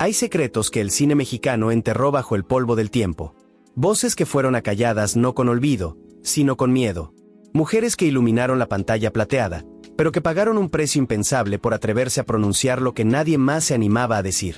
Hay secretos que el cine mexicano enterró bajo el polvo del tiempo. Voces que fueron acalladas no con olvido, sino con miedo. Mujeres que iluminaron la pantalla plateada, pero que pagaron un precio impensable por atreverse a pronunciar lo que nadie más se animaba a decir.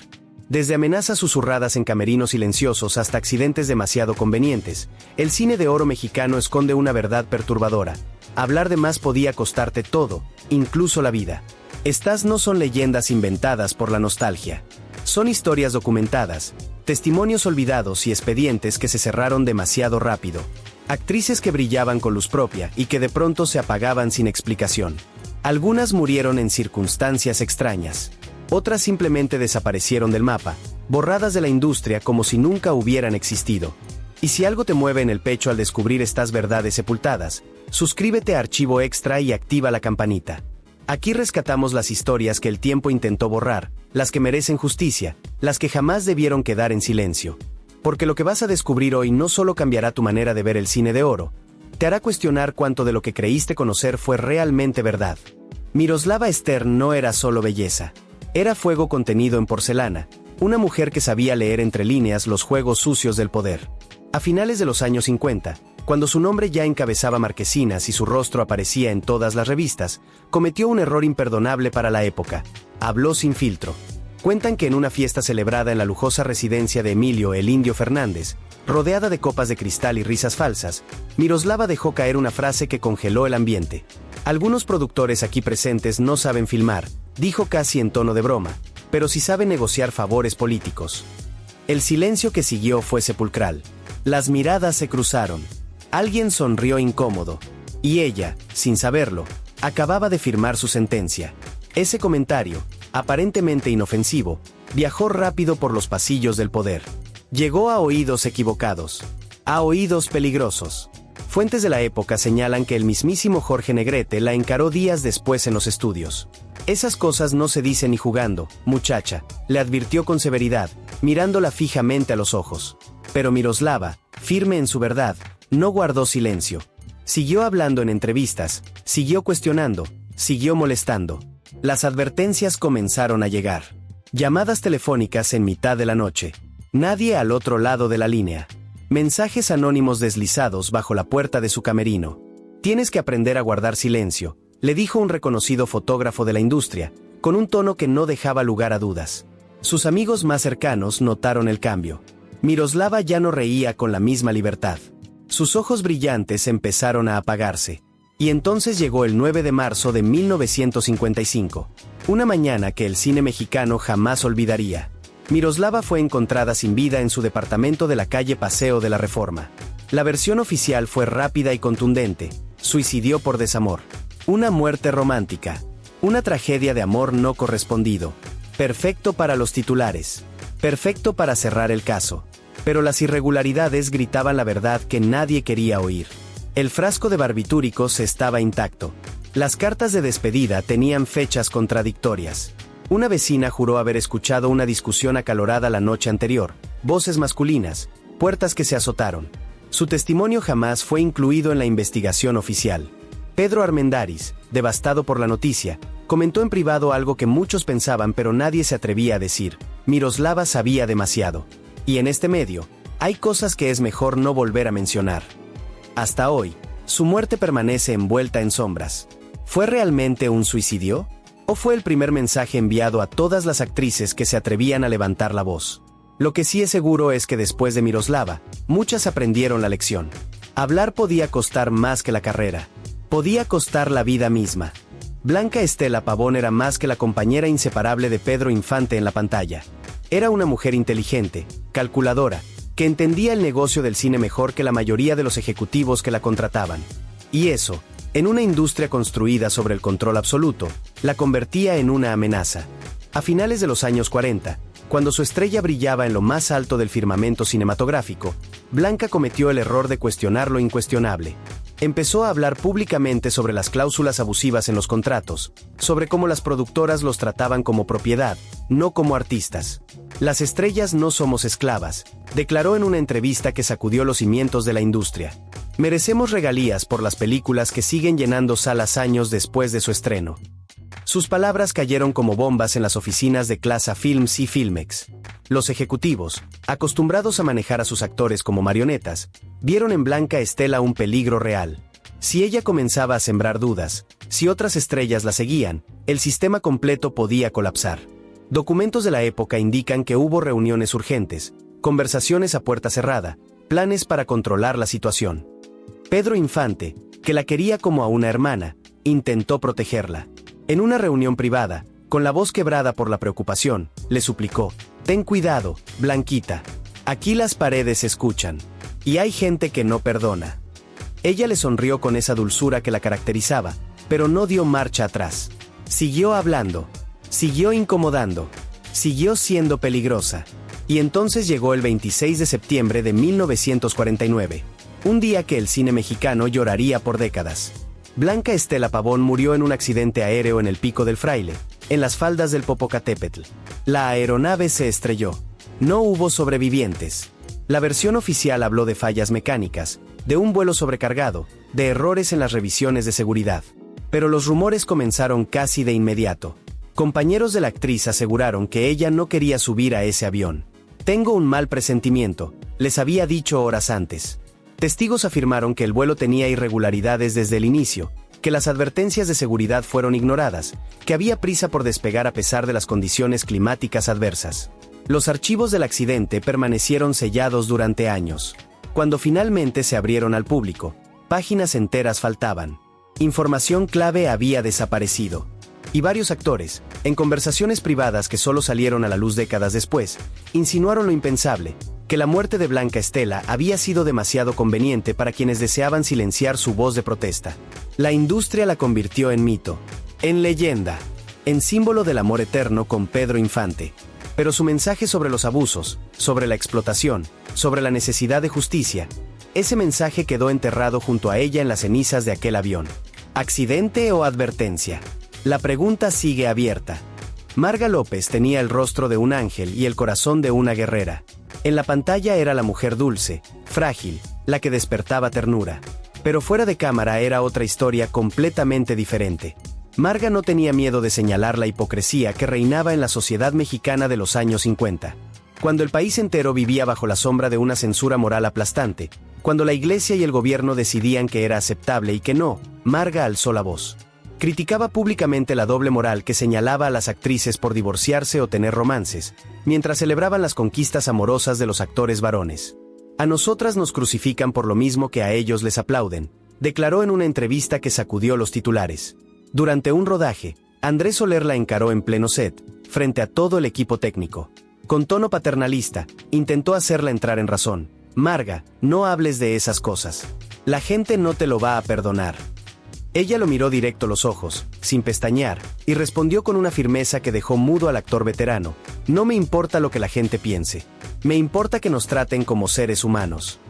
Desde amenazas susurradas en camerinos silenciosos hasta accidentes demasiado convenientes, el cine de oro mexicano esconde una verdad perturbadora. Hablar de más podía costarte todo, incluso la vida. Estas no son leyendas inventadas por la nostalgia. Son historias documentadas, testimonios olvidados y expedientes que se cerraron demasiado rápido. Actrices que brillaban con luz propia y que de pronto se apagaban sin explicación. Algunas murieron en circunstancias extrañas. Otras simplemente desaparecieron del mapa, borradas de la industria como si nunca hubieran existido. Y si algo te mueve en el pecho al descubrir estas verdades sepultadas, suscríbete a Archivo Extra y activa la campanita. Aquí rescatamos las historias que el tiempo intentó borrar, las que merecen justicia, las que jamás debieron quedar en silencio. Porque lo que vas a descubrir hoy no solo cambiará tu manera de ver el cine de oro, te hará cuestionar cuánto de lo que creíste conocer fue realmente verdad. Miroslava Stern no era solo belleza. Era fuego contenido en porcelana, una mujer que sabía leer entre líneas los juegos sucios del poder. A finales de los años 50, cuando su nombre ya encabezaba marquesinas y su rostro aparecía en todas las revistas, cometió un error imperdonable para la época. Habló sin filtro. Cuentan que en una fiesta celebrada en la lujosa residencia de Emilio el Indio Fernández, rodeada de copas de cristal y risas falsas, Miroslava dejó caer una frase que congeló el ambiente. Algunos productores aquí presentes no saben filmar, dijo casi en tono de broma, pero sí saben negociar favores políticos. El silencio que siguió fue sepulcral. Las miradas se cruzaron. Alguien sonrió incómodo. Y ella, sin saberlo, acababa de firmar su sentencia. Ese comentario, aparentemente inofensivo, viajó rápido por los pasillos del poder. Llegó a oídos equivocados. A oídos peligrosos. Fuentes de la época señalan que el mismísimo Jorge Negrete la encaró días después en los estudios. Esas cosas no se dicen ni jugando, muchacha, le advirtió con severidad, mirándola fijamente a los ojos. Pero Miroslava, firme en su verdad, no guardó silencio. Siguió hablando en entrevistas, siguió cuestionando, siguió molestando. Las advertencias comenzaron a llegar. Llamadas telefónicas en mitad de la noche. Nadie al otro lado de la línea. Mensajes anónimos deslizados bajo la puerta de su camerino. Tienes que aprender a guardar silencio, le dijo un reconocido fotógrafo de la industria, con un tono que no dejaba lugar a dudas. Sus amigos más cercanos notaron el cambio. Miroslava ya no reía con la misma libertad. Sus ojos brillantes empezaron a apagarse. Y entonces llegó el 9 de marzo de 1955. Una mañana que el cine mexicano jamás olvidaría. Miroslava fue encontrada sin vida en su departamento de la calle Paseo de la Reforma. La versión oficial fue rápida y contundente. Suicidió por desamor. Una muerte romántica. Una tragedia de amor no correspondido. Perfecto para los titulares. Perfecto para cerrar el caso. Pero las irregularidades gritaban la verdad que nadie quería oír. El frasco de barbitúricos estaba intacto. Las cartas de despedida tenían fechas contradictorias. Una vecina juró haber escuchado una discusión acalorada la noche anterior, voces masculinas, puertas que se azotaron. Su testimonio jamás fue incluido en la investigación oficial. Pedro Armendáriz, devastado por la noticia, comentó en privado algo que muchos pensaban pero nadie se atrevía a decir. Miroslava sabía demasiado. Y en este medio, hay cosas que es mejor no volver a mencionar. Hasta hoy, su muerte permanece envuelta en sombras. ¿Fue realmente un suicidio? ¿O fue el primer mensaje enviado a todas las actrices que se atrevían a levantar la voz? Lo que sí es seguro es que después de Miroslava, muchas aprendieron la lección. Hablar podía costar más que la carrera. Podía costar la vida misma. Blanca Estela Pavón era más que la compañera inseparable de Pedro Infante en la pantalla. Era una mujer inteligente, calculadora, que entendía el negocio del cine mejor que la mayoría de los ejecutivos que la contrataban. Y eso, en una industria construida sobre el control absoluto, la convertía en una amenaza. A finales de los años 40, cuando su estrella brillaba en lo más alto del firmamento cinematográfico, Blanca cometió el error de cuestionar lo incuestionable. Empezó a hablar públicamente sobre las cláusulas abusivas en los contratos, sobre cómo las productoras los trataban como propiedad, no como artistas. Las estrellas no somos esclavas, declaró en una entrevista que sacudió los cimientos de la industria. Merecemos regalías por las películas que siguen llenando salas años después de su estreno. Sus palabras cayeron como bombas en las oficinas de Clasa Films y Filmex. Los ejecutivos, acostumbrados a manejar a sus actores como marionetas, vieron en Blanca Estela un peligro real. Si ella comenzaba a sembrar dudas, si otras estrellas la seguían, el sistema completo podía colapsar. Documentos de la época indican que hubo reuniones urgentes, conversaciones a puerta cerrada, planes para controlar la situación. Pedro Infante, que la quería como a una hermana, intentó protegerla. En una reunión privada, con la voz quebrada por la preocupación, le suplicó: «Ten cuidado, Blanquita. Aquí las paredes escuchan. Y hay gente que no perdona». Ella le sonrió con esa dulzura que la caracterizaba, pero no dio marcha atrás. Siguió hablando, siguió incomodando, siguió siendo peligrosa. Y entonces llegó el 26 de septiembre de 1949, un día que el cine mexicano lloraría por décadas. Blanca Estela Pavón murió en un accidente aéreo en el Pico del Fraile, en las faldas del Popocatépetl. La aeronave se estrelló. No hubo sobrevivientes. La versión oficial habló de fallas mecánicas, de un vuelo sobrecargado, de errores en las revisiones de seguridad. Pero los rumores comenzaron casi de inmediato. Compañeros de la actriz aseguraron que ella no quería subir a ese avión. «Tengo un mal presentimiento», les había dicho horas antes. Testigos afirmaron que el vuelo tenía irregularidades desde el inicio, que las advertencias de seguridad fueron ignoradas, que había prisa por despegar a pesar de las condiciones climáticas adversas. Los archivos del accidente permanecieron sellados durante años. Cuando finalmente se abrieron al público, páginas enteras faltaban. Información clave había desaparecido. Y varios actores, en conversaciones privadas que solo salieron a la luz décadas después, insinuaron lo impensable, que la muerte de Blanca Estela había sido demasiado conveniente para quienes deseaban silenciar su voz de protesta. La industria la convirtió en mito, en leyenda, en símbolo del amor eterno con Pedro Infante. Pero su mensaje sobre los abusos, sobre la explotación, sobre la necesidad de justicia, ese mensaje quedó enterrado junto a ella en las cenizas de aquel avión. ¿Accidente o advertencia? La pregunta sigue abierta. Marga López tenía el rostro de un ángel y el corazón de una guerrera. En la pantalla era la mujer dulce, frágil, la que despertaba ternura. Pero fuera de cámara era otra historia completamente diferente. Marga no tenía miedo de señalar la hipocresía que reinaba en la sociedad mexicana de los años 50. Cuando el país entero vivía bajo la sombra de una censura moral aplastante, cuando la iglesia y el gobierno decidían que era aceptable y que no, Marga alzó la voz. Criticaba públicamente la doble moral que señalaba a las actrices por divorciarse o tener romances, mientras celebraban las conquistas amorosas de los actores varones. «Anosotras nos crucifican por lo mismo que a ellos les aplauden», declaró en una entrevista que sacudió los titulares. Durante un rodaje, Andrés Soler la encaró en pleno set, frente a todo el equipo técnico. Con tono paternalista, intentó hacerla entrar en razón. «Marga, no hables de esas cosas. La gente no te lo va a perdonar». Ella lo miró directo a los ojos, sin pestañear, y respondió con una firmeza que dejó mudo al actor veterano: «No me importa lo que la gente piense. Me importa que nos traten como seres humanos».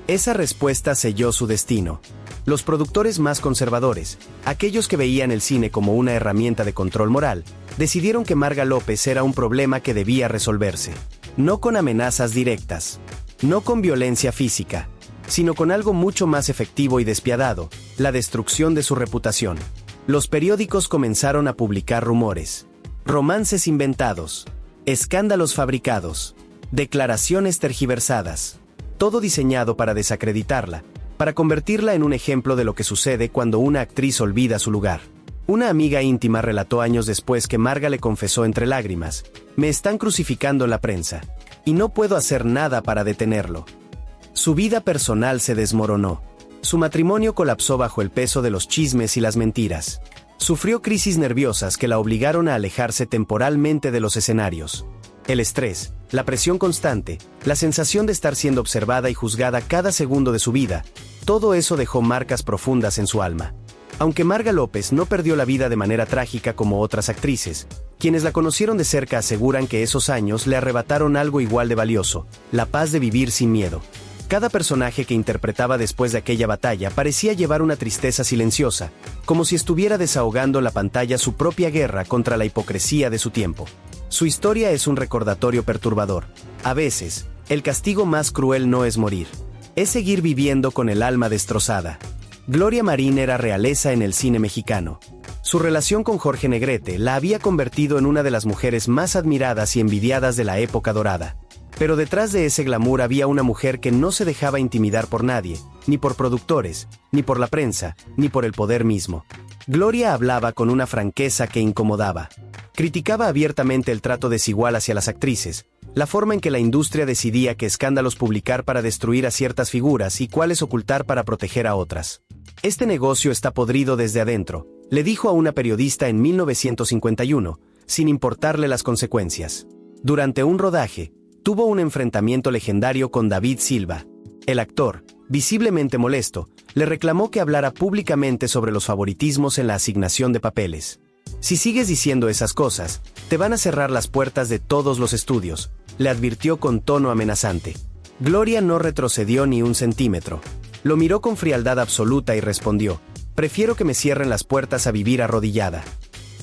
Esa respuesta selló su destino. Los productores más conservadores, aquellos que veían el cine como una herramienta de control moral, decidieron que Marga López era un problema que debía resolverse. No con amenazas directas, no con violencia física, sino con algo mucho más efectivo y despiadado: la destrucción de su reputación. Los periódicos comenzaron a publicar rumores, romances inventados, escándalos fabricados, declaraciones tergiversadas, todo diseñado para desacreditarla, para convertirla en un ejemplo de lo que sucede cuando una actriz olvida su lugar. Una amiga íntima relató años después que Marga le confesó entre lágrimas: «Me están crucificando en la prensa, y no puedo hacer nada para detenerlo». Su vida personal se desmoronó. Su matrimonio colapsó bajo el peso de los chismes y las mentiras. Sufrió crisis nerviosas que la obligaron a alejarse temporalmente de los escenarios. El estrés, la presión constante, la sensación de estar siendo observada y juzgada cada segundo de su vida, todo eso dejó marcas profundas en su alma. Aunque Marga López no perdió la vida de manera trágica como otras actrices, quienes la conocieron de cerca aseguran que esos años le arrebataron algo igual de valioso: la paz de vivir sin miedo. Cada personaje que interpretaba después de aquella batalla parecía llevar una tristeza silenciosa, como si estuviera desahogando en la pantalla su propia guerra contra la hipocresía de su tiempo. Su historia es un recordatorio perturbador. A veces, el castigo más cruel no es morir, es seguir viviendo con el alma destrozada. Gloria Marín era realeza en el cine mexicano. Su relación con Jorge Negrete la había convertido en una de las mujeres más admiradas y envidiadas de la época dorada. Pero detrás de ese glamour había una mujer que no se dejaba intimidar por nadie, ni por productores, ni por la prensa, ni por el poder mismo. Gloria hablaba con una franqueza que incomodaba. Criticaba abiertamente el trato desigual hacia las actrices, la forma en que la industria decidía qué escándalos publicar para destruir a ciertas figuras y cuáles ocultar para proteger a otras. Este negocio está podrido desde adentro, le dijo a una periodista en 1951, sin importarle las consecuencias. Durante un rodaje, tuvo un enfrentamiento legendario con David Silva. El actor, visiblemente molesto, le reclamó que hablara públicamente sobre los favoritismos en la asignación de papeles. Si sigues diciendo esas cosas, te van a cerrar las puertas de todos los estudios, le advirtió con tono amenazante. Gloria no retrocedió ni un centímetro. Lo miró con frialdad absoluta y respondió: prefiero que me cierren las puertas a vivir arrodillada.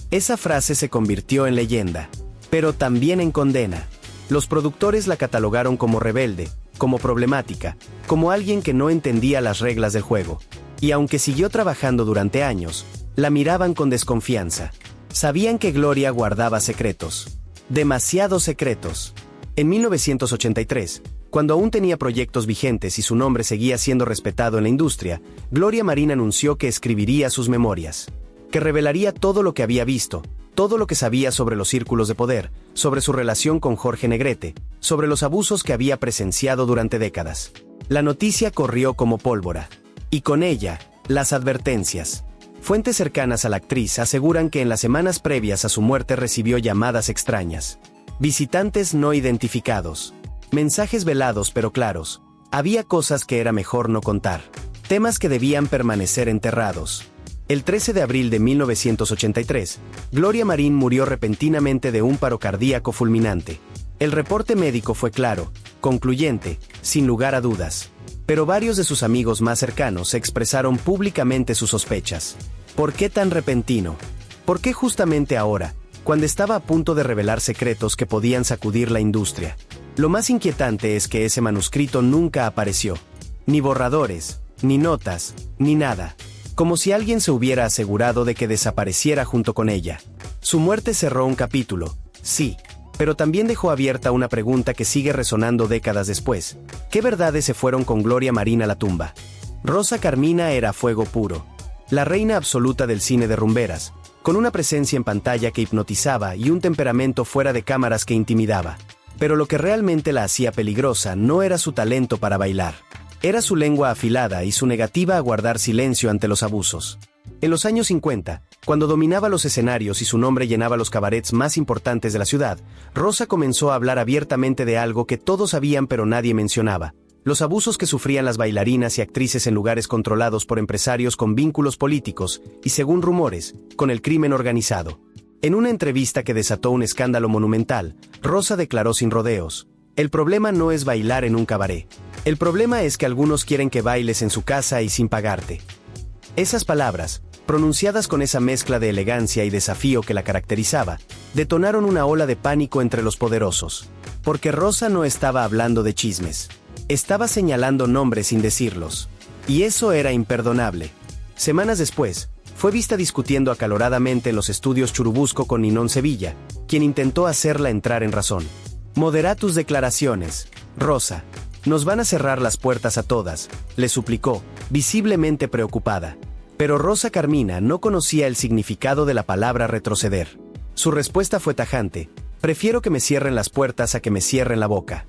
Esa frase se convirtió en leyenda, pero también en condena. Los productores la catalogaron como rebelde, como problemática, como alguien que no entendía las reglas del juego. Y aunque siguió trabajando durante años, la miraban con desconfianza. Sabían que Gloria guardaba secretos. Demasiados secretos. En 1983, cuando aún tenía proyectos vigentes y su nombre seguía siendo respetado en la industria, Gloria Marín anunció que escribiría sus memorias. Que revelaría todo lo que había visto, todo lo que sabía sobre los círculos de poder, sobre su relación con Jorge Negrete, sobre los abusos que había presenciado durante décadas. La noticia corrió como pólvora. Y con ella, las advertencias. Fuentes cercanas a la actriz aseguran que en las semanas previas a su muerte recibió llamadas extrañas. Visitantes no identificados. Mensajes velados pero claros. Había cosas que era mejor no contar. Temas que debían permanecer enterrados. El 13 de abril de 1983, Gloria Marín murió repentinamente de un paro cardíaco fulminante. El reporte médico fue claro, concluyente, sin lugar a dudas. Pero varios de sus amigos más cercanos expresaron públicamente sus sospechas. ¿Por qué tan repentino? ¿Por qué justamente ahora, cuando estaba a punto de revelar secretos que podían sacudir la industria? Lo más inquietante es que ese manuscrito nunca apareció. Ni borradores, ni notas, ni nada. Como si alguien se hubiera asegurado de que desapareciera junto con ella. Su muerte cerró un capítulo, sí, pero también dejó abierta una pregunta que sigue resonando décadas después. ¿Qué verdades se fueron con Gloria Marín a la tumba? Rosa Carmina era fuego puro. La reina absoluta del cine de rumberas, con una presencia en pantalla que hipnotizaba y un temperamento fuera de cámaras que intimidaba. Pero lo que realmente la hacía peligrosa no era su talento para bailar. Era su lengua afilada y su negativa a guardar silencio ante los abusos. En los años 50, cuando dominaba los escenarios y su nombre llenaba los cabarets más importantes de la ciudad, Rosa comenzó a hablar abiertamente de algo que todos sabían pero nadie mencionaba: los abusos que sufrían las bailarinas y actrices en lugares controlados por empresarios con vínculos políticos y, según rumores, con el crimen organizado. En una entrevista que desató un escándalo monumental, Rosa declaró sin rodeos: el problema no es bailar en un cabaret. El problema es que algunos quieren que bailes en su casa y sin pagarte. Esas palabras, pronunciadas con esa mezcla de elegancia y desafío que la caracterizaba, detonaron una ola de pánico entre los poderosos. Porque Rosa no estaba hablando de chismes. Estaba señalando nombres sin decirlos. Y eso era imperdonable. Semanas después, fue vista discutiendo acaloradamente en los estudios Churubusco con Ninón Sevilla, quien intentó hacerla entrar en razón. Modera tus declaraciones, Rosa. Nos van a cerrar las puertas a todas, le suplicó, visiblemente preocupada. Pero Rosa Carmina no conocía el significado de la palabra retroceder. Su respuesta fue tajante: prefiero que me cierren las puertas a que me cierren la boca.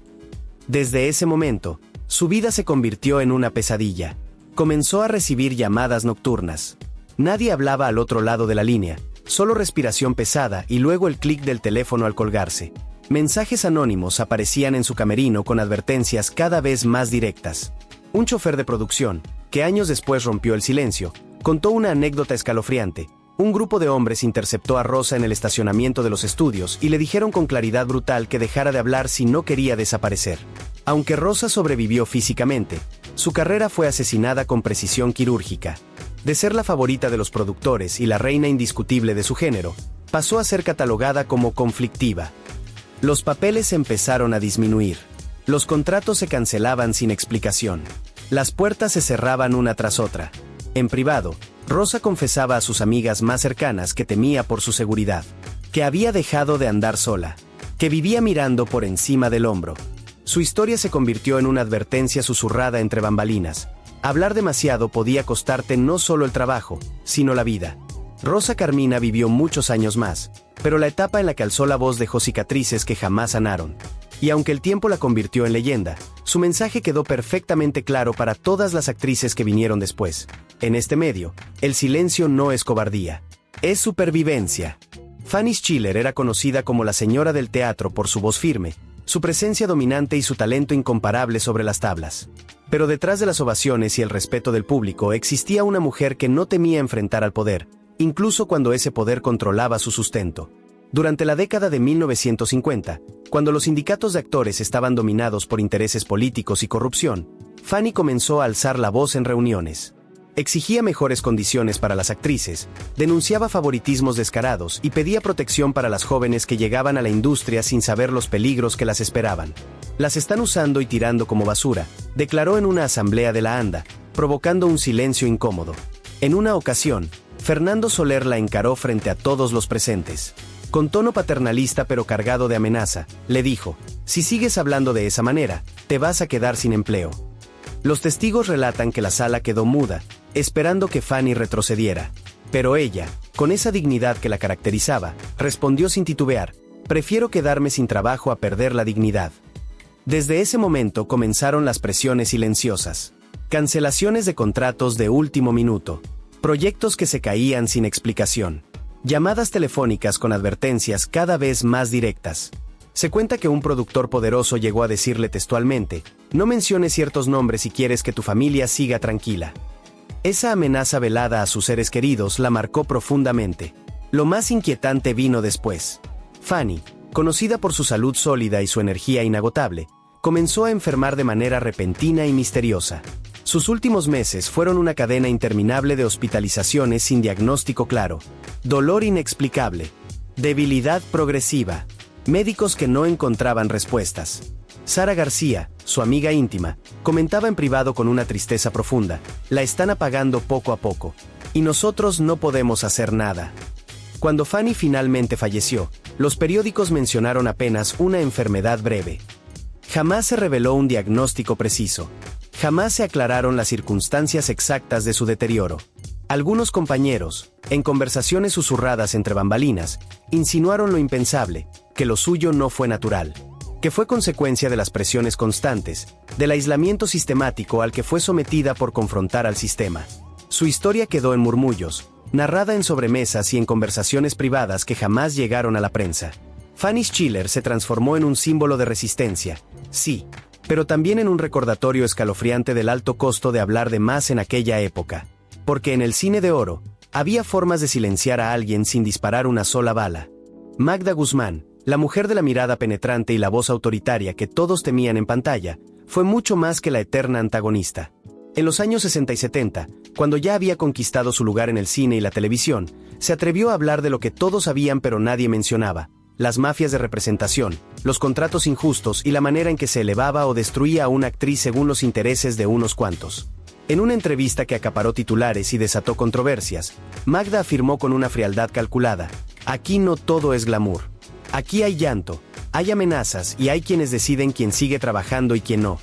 Desde ese momento, su vida se convirtió en una pesadilla. Comenzó a recibir llamadas nocturnas. Nadie hablaba al otro lado de la línea, solo respiración pesada y luego el clic del teléfono al colgarse. Mensajes anónimos aparecían en su camerino con advertencias cada vez más directas. Un chofer de producción, que años después rompió el silencio, contó una anécdota escalofriante. Un grupo de hombres interceptó a Rosa en el estacionamiento de los estudios y le dijeron con claridad brutal que dejara de hablar si no quería desaparecer. Aunque Rosa sobrevivió físicamente, su carrera fue asesinada con precisión quirúrgica. De ser la favorita de los productores y la reina indiscutible de su género, pasó a ser catalogada como conflictiva. Los papeles empezaron a disminuir. Los contratos se cancelaban sin explicación. Las puertas se cerraban una tras otra. En privado, Rosa confesaba a sus amigas más cercanas que temía por su seguridad, que había dejado de andar sola, que vivía mirando por encima del hombro. Su historia se convirtió en una advertencia susurrada entre bambalinas. Hablar demasiado podía costarte no solo el trabajo, sino la vida. Rosa Carmina vivió muchos años más, pero la etapa en la que alzó la voz dejó cicatrices que jamás sanaron. Y aunque el tiempo la convirtió en leyenda, su mensaje quedó perfectamente claro para todas las actrices que vinieron después. En este medio, el silencio no es cobardía, es supervivencia. Fanny Schiller era conocida como la señora del teatro por su voz firme, su presencia dominante y su talento incomparable sobre las tablas. Pero detrás de las ovaciones y el respeto del público existía una mujer que no temía enfrentar al poder, incluso cuando ese poder controlaba su sustento. Durante la década de 1950, cuando los sindicatos de actores estaban dominados por intereses políticos y corrupción, Fanny comenzó a alzar la voz en reuniones. Exigía mejores condiciones para las actrices, denunciaba favoritismos descarados y pedía protección para las jóvenes que llegaban a la industria sin saber los peligros que las esperaban. Las están usando y tirando como basura, declaró en una asamblea de la ANDA, provocando un silencio incómodo. En una ocasión, Fernando Soler la encaró frente a todos los presentes. Con tono paternalista pero cargado de amenaza, le dijo: «Si sigues hablando de esa manera, te vas a quedar sin empleo». Los testigos relatan que la sala quedó muda, esperando que Fanny retrocediera. Pero ella, con esa dignidad que la caracterizaba, respondió sin titubear: «Prefiero quedarme sin trabajo a perder la dignidad». Desde ese momento comenzaron las presiones silenciosas. Cancelaciones de contratos de último minuto. Proyectos que se caían sin explicación. Llamadas telefónicas con advertencias cada vez más directas. Se cuenta que un productor poderoso llegó a decirle textualmente: «No menciones ciertos nombres si quieres que tu familia siga tranquila». Esa amenaza velada a sus seres queridos la marcó profundamente. Lo más inquietante vino después. Fanny, conocida por su salud sólida y su energía inagotable, comenzó a enfermar de manera repentina y misteriosa. Sus últimos meses fueron una cadena interminable de hospitalizaciones sin diagnóstico claro, dolor inexplicable, debilidad progresiva, médicos que no encontraban respuestas. Sara García, su amiga íntima, comentaba en privado con una tristeza profunda: «La están apagando poco a poco, y nosotros no podemos hacer nada». Cuando Fanny finalmente falleció, los periódicos mencionaron apenas una enfermedad breve. Jamás se reveló un diagnóstico preciso. Jamás se aclararon las circunstancias exactas de su deterioro. Algunos compañeros, en conversaciones susurradas entre bambalinas, insinuaron lo impensable: que lo suyo no fue natural, que fue consecuencia de las presiones constantes, del aislamiento sistemático al que fue sometida por confrontar al sistema. Su historia quedó en murmullos, narrada en sobremesas y en conversaciones privadas que jamás llegaron a la prensa. Fanny Schiller se transformó en un símbolo de resistencia, sí, pero también en un recordatorio escalofriante del alto costo de hablar de más en aquella época. Porque en el cine de oro, había formas de silenciar a alguien sin disparar una sola bala. Magda Guzmán, la mujer de la mirada penetrante y la voz autoritaria que todos temían en pantalla, fue mucho más que la eterna antagonista. En los años 60 y 70, cuando ya había conquistado su lugar en el cine y la televisión, se atrevió a hablar de lo que todos sabían pero nadie mencionaba: las mafias de representación, los contratos injustos y la manera en que se elevaba o destruía a una actriz según los intereses de unos cuantos. En una entrevista que acaparó titulares y desató controversias, Magda afirmó con una frialdad calculada: «Aquí no todo es glamour. Aquí hay llanto, hay amenazas y hay quienes deciden quién sigue trabajando y quién no».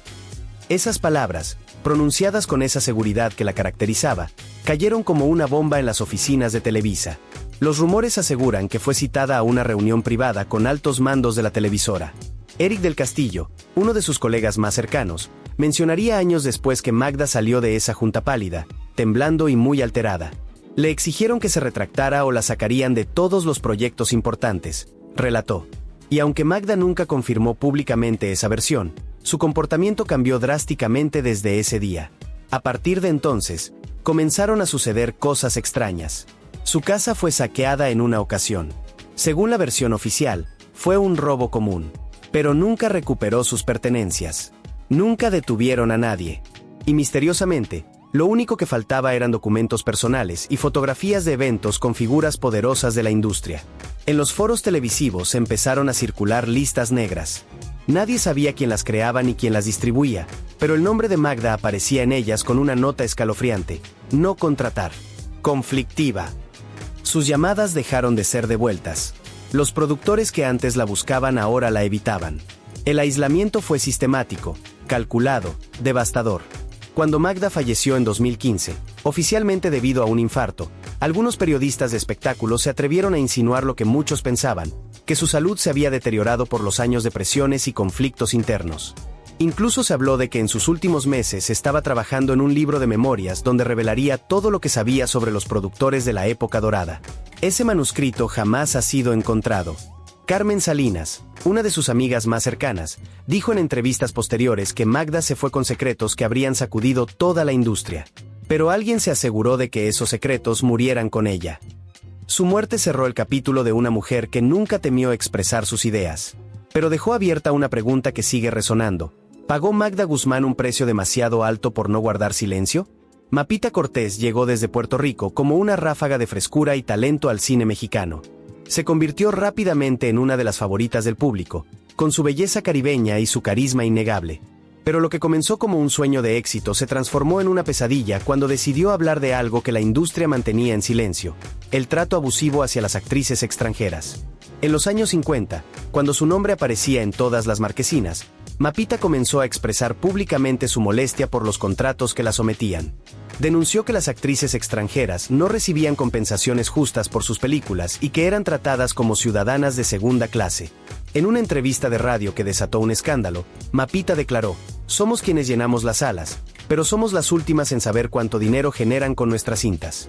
Esas palabras, pronunciadas con esa seguridad que la caracterizaba, cayeron como una bomba en las oficinas de Televisa. Los rumores aseguran que fue citada a una reunión privada con altos mandos de la televisora. Eric del Castillo, uno de sus colegas más cercanos, mencionaría años después que Magda salió de esa junta pálida, temblando y muy alterada. Le exigieron que se retractara o la sacarían de todos los proyectos importantes, relató. Y aunque Magda nunca confirmó públicamente esa versión, su comportamiento cambió drásticamente desde ese día. A partir de entonces, comenzaron a suceder cosas extrañas. Su casa fue saqueada en una ocasión. Según la versión oficial, fue un robo común. Pero nunca recuperó sus pertenencias. Nunca detuvieron a nadie. Y misteriosamente, lo único que faltaba eran documentos personales y fotografías de eventos con figuras poderosas de la industria. En los foros televisivos empezaron a circular listas negras. Nadie sabía quién las creaba ni quién las distribuía, pero el nombre de Magda aparecía en ellas con una nota escalofriante: no contratar. conflictiva. Sus llamadas dejaron de ser devueltas. Los productores que antes la buscaban ahora la evitaban. El aislamiento fue sistemático, calculado, devastador. Cuando Magda falleció en 2015, oficialmente debido a un infarto, algunos periodistas de espectáculos se atrevieron a insinuar lo que muchos pensaban, que su salud se había deteriorado por los años de presiones y conflictos internos. Incluso se habló de que en sus últimos meses estaba trabajando en un libro de memorias donde revelaría todo lo que sabía sobre los productores de la época dorada. Ese manuscrito jamás ha sido encontrado. Carmen Salinas, una de sus amigas más cercanas, dijo en entrevistas posteriores que Magda se fue con secretos que habrían sacudido toda la industria. Pero alguien se aseguró de que esos secretos murieran con ella. Su muerte cerró el capítulo de una mujer que nunca temió expresar sus ideas. Pero dejó abierta una pregunta que sigue resonando. ¿Pagó Magda Guzmán un precio demasiado alto por no guardar silencio? Mapita Cortés llegó desde Puerto Rico como una ráfaga de frescura y talento al cine mexicano. Se convirtió rápidamente en una de las favoritas del público, con su belleza caribeña y su carisma innegable. Pero lo que comenzó como un sueño de éxito se transformó en una pesadilla cuando decidió hablar de algo que la industria mantenía en silencio: el trato abusivo hacia las actrices extranjeras. En los años 50, cuando su nombre aparecía en todas las marquesinas, Mapita comenzó a expresar públicamente su molestia por los contratos que la sometían. Denunció que las actrices extranjeras no recibían compensaciones justas por sus películas y que eran tratadas como ciudadanas de segunda clase. En una entrevista de radio que desató un escándalo, Mapita declaró: "Somos quienes llenamos las salas, pero somos las últimas en saber cuánto dinero generan con nuestras cintas".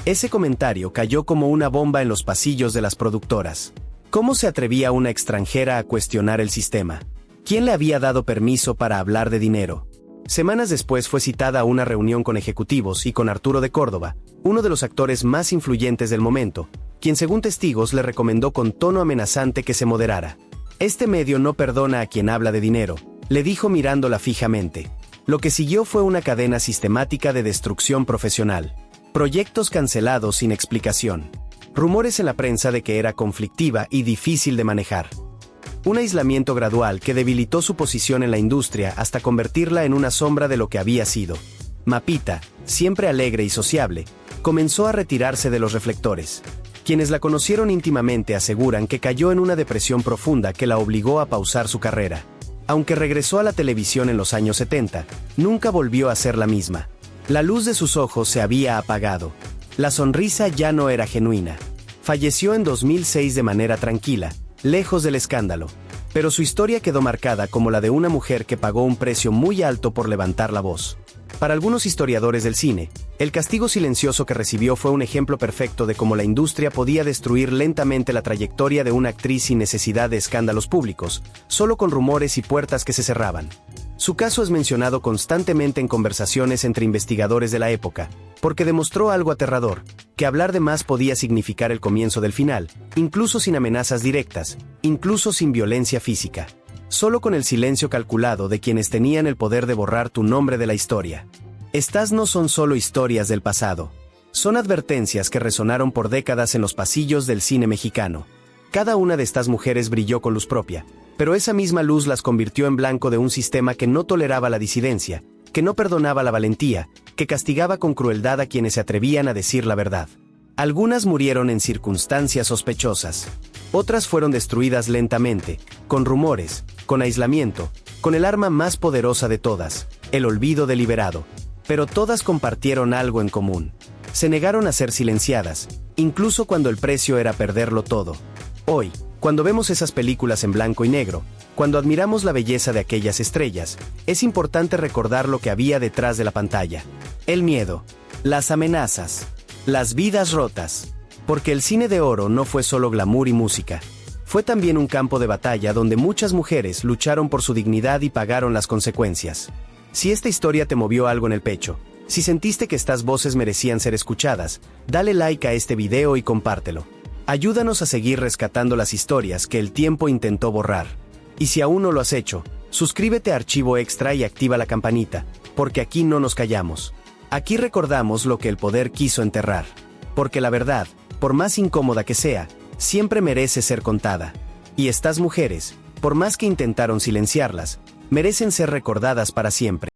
Ese comentario cayó como una bomba en los pasillos de las productoras. ¿Cómo se atrevía una extranjera a cuestionar el sistema? ¿Quién le había dado permiso para hablar de dinero? Semanas después fue citada a una reunión con ejecutivos y con Arturo de Córdoba, uno de los actores más influyentes del momento, quien según testigos le recomendó con tono amenazante que se moderara. "Este medio no perdona a quien habla de dinero", le dijo mirándola fijamente. Lo que siguió fue una cadena sistemática de destrucción profesional. Proyectos cancelados sin explicación. Rumores en la prensa de que era conflictiva y difícil de manejar. Un aislamiento gradual que debilitó su posición en la industria hasta convertirla en una sombra de lo que había sido. Mapita, siempre alegre y sociable, comenzó a retirarse de los reflectores. Quienes la conocieron íntimamente aseguran que cayó en una depresión profunda que la obligó a pausar su carrera. Aunque regresó a la televisión en los años 70, nunca volvió a ser la misma. La luz de sus ojos se había apagado. La sonrisa ya no era genuina. Falleció en 2006 de manera tranquila, lejos del escándalo, pero su historia quedó marcada como la de una mujer que pagó un precio muy alto por levantar la voz. Para algunos historiadores del cine, el castigo silencioso que recibió fue un ejemplo perfecto de cómo la industria podía destruir lentamente la trayectoria de una actriz sin necesidad de escándalos públicos, solo con rumores y puertas que se cerraban. Su caso es mencionado constantemente en conversaciones entre investigadores de la época, porque demostró algo aterrador: que hablar de más podía significar el comienzo del final, incluso sin amenazas directas, incluso sin violencia física. Solo con el silencio calculado de quienes tenían el poder de borrar tu nombre de la historia. Estas no son solo historias del pasado. Son advertencias que resonaron por décadas en los pasillos del cine mexicano. Cada una de estas mujeres brilló con luz propia, pero esa misma luz las convirtió en blanco de un sistema que no toleraba la disidencia, que no perdonaba la valentía, que castigaba con crueldad a quienes se atrevían a decir la verdad. Algunas murieron en circunstancias sospechosas. Otras fueron destruidas lentamente, con rumores, con aislamiento, con el arma más poderosa de todas, el olvido deliberado. Pero todas compartieron algo en común. Se negaron a ser silenciadas, incluso cuando el precio era perderlo todo. Hoy, cuando vemos esas películas en blanco y negro, cuando admiramos la belleza de aquellas estrellas, es importante recordar lo que había detrás de la pantalla. El miedo, las amenazas, las vidas rotas. Porque el cine de oro no fue solo glamour y música. Fue también un campo de batalla donde muchas mujeres lucharon por su dignidad y pagaron las consecuencias. Si esta historia te movió algo en el pecho, si sentiste que estas voces merecían ser escuchadas, dale like a este video y compártelo. Ayúdanos a seguir rescatando las historias que el tiempo intentó borrar. Y si aún no lo has hecho, suscríbete a Archivo Extra y activa la campanita, porque aquí no nos callamos. Aquí recordamos lo que el poder quiso enterrar. Porque la verdad, por más incómoda que sea, siempre merece ser contada. Y estas mujeres, por más que intentaron silenciarlas, merecen ser recordadas para siempre.